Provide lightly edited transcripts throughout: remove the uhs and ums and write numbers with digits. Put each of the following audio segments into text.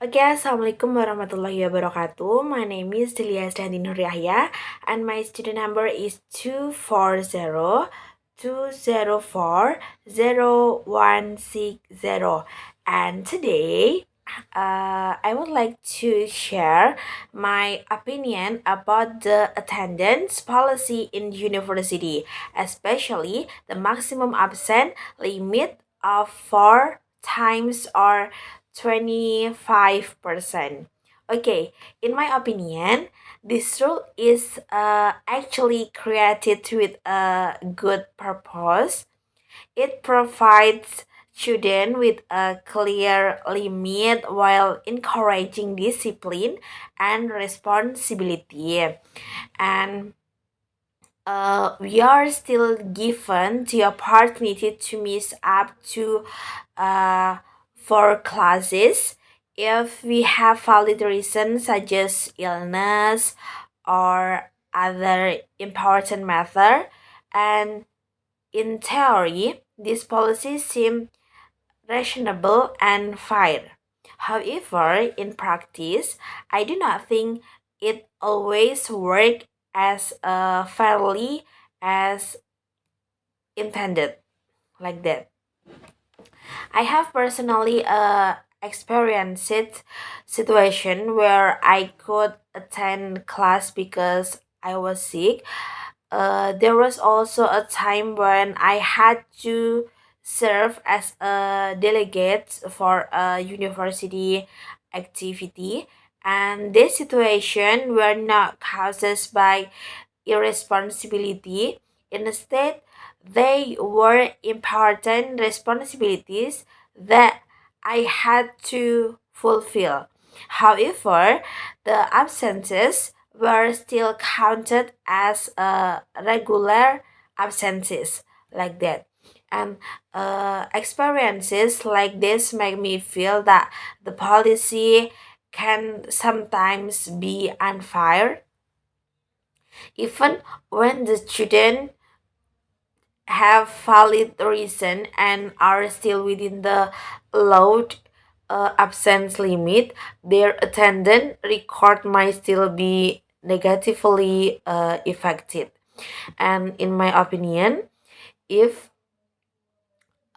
Oke, Assalamualaikum warahmatullahi wabarakatuh. My name is Delia Hanti Nur Yahya, and my student number is 240-204-0160. And today, I would like to share my opinion about the attendance policy in university, especially the maximum absent limit of 4 times or 25%. Okay, in my opinion, this rule is actually created with a good purpose. It provides students with a clear limit while encouraging discipline and responsibility. And we are still given the opportunity to miss up to uh, 4 classes if we have valid reasons such as illness or other important matter. And in theory, these policies seem reasonable and fair. However, in practice, I do not think it always works as fairly as intended, like that. I have personally experienced situation where I could attend class because I was sick. There was also a time when I had to serve as a delegate for a university activity, and this situation were not caused by irresponsibility. Instead, they were important responsibilities that I had to fulfill. However, the absences were still counted as regular absences, like that. And experiences like this make me feel that the policy can sometimes be unfair, even when the student have valid reason and are still within the allowed absence limit. Their attendance record might still be negatively affected. And in my opinion, if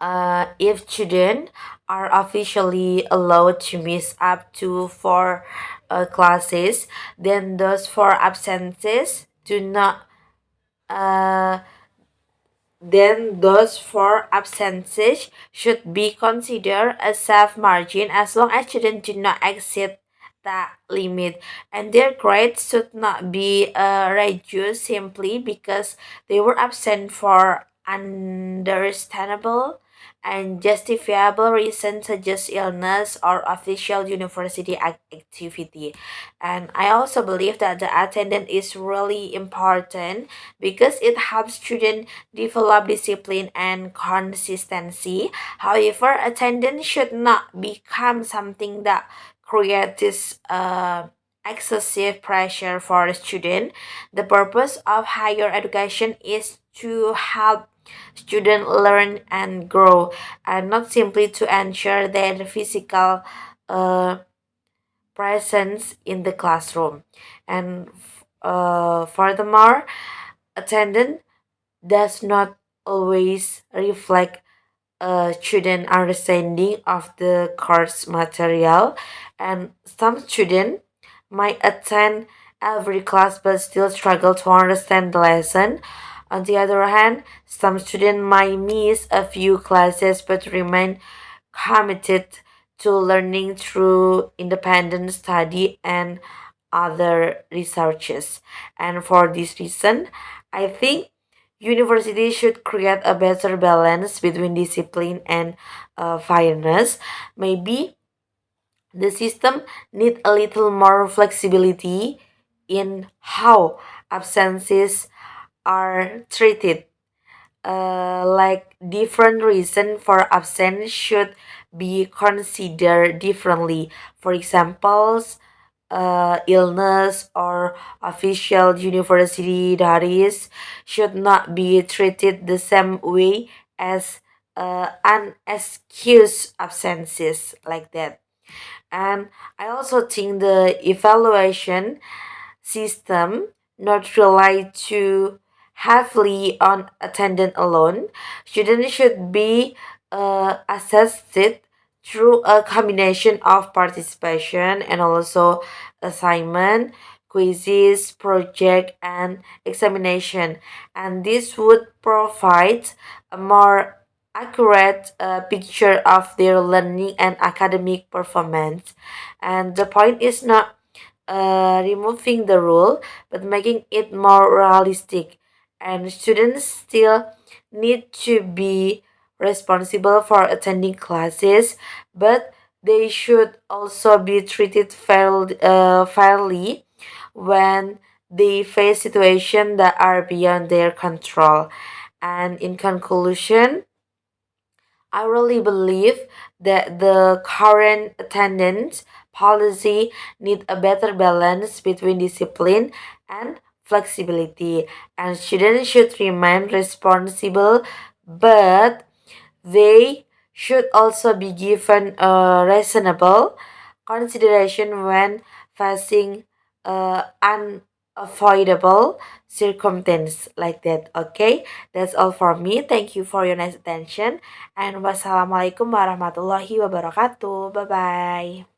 if children are officially allowed to miss up to 4 classes, then those 4 absences do not uh, then those 4 absences should be considered a safe margin as long as students do not exceed that limit, and their grades should not be reduced simply because they were absent for understandable and justifiable reasons such as illness or official university activity. And I also believe that the attendance is really important because it helps students develop discipline and consistency. However, attendance should not become something that creates excessive pressure for a student. The purpose of higher education is to help students learn and grow, and not simply to ensure their physical uh, presence in the classroom. And furthermore, attendance does not always reflect a student understanding of the course material, and some students might attend every class but still struggle to understand the lesson. On the other hand, some students might miss a few classes but remain committed to learning through independent study and other researches. And for this reason, I think universities should create a better balance between discipline and fairness. Maybe the system need a little more flexibility in how absences are treated, like different reason for absence should be considered differently. For examples, illness or official university diaries should not be treated the same way as unexcused absences, like that. And I also think the evaluation system not rely too heavily on attendance alone. Students should be assessed through a combination of participation and also assignment, quizzes, project, and examination. And this would provide a more accurate picture of their learning and academic performance. And the point is not removing the rule but making it more realistic. And students still need to be responsible for attending classes, but they should also be treated fairly when they face situations that are beyond their control. And in conclusion, I really believe that the current attendance policy need a better balance between discipline and flexibility, and students should remain responsible, but they should also be given a reasonable consideration when facing unavoidable circumstance like that. Okay, that's all for me. Thank you for your nice attention, and wassalamualaikum warahmatullahi wabarakatuh. Bye bye.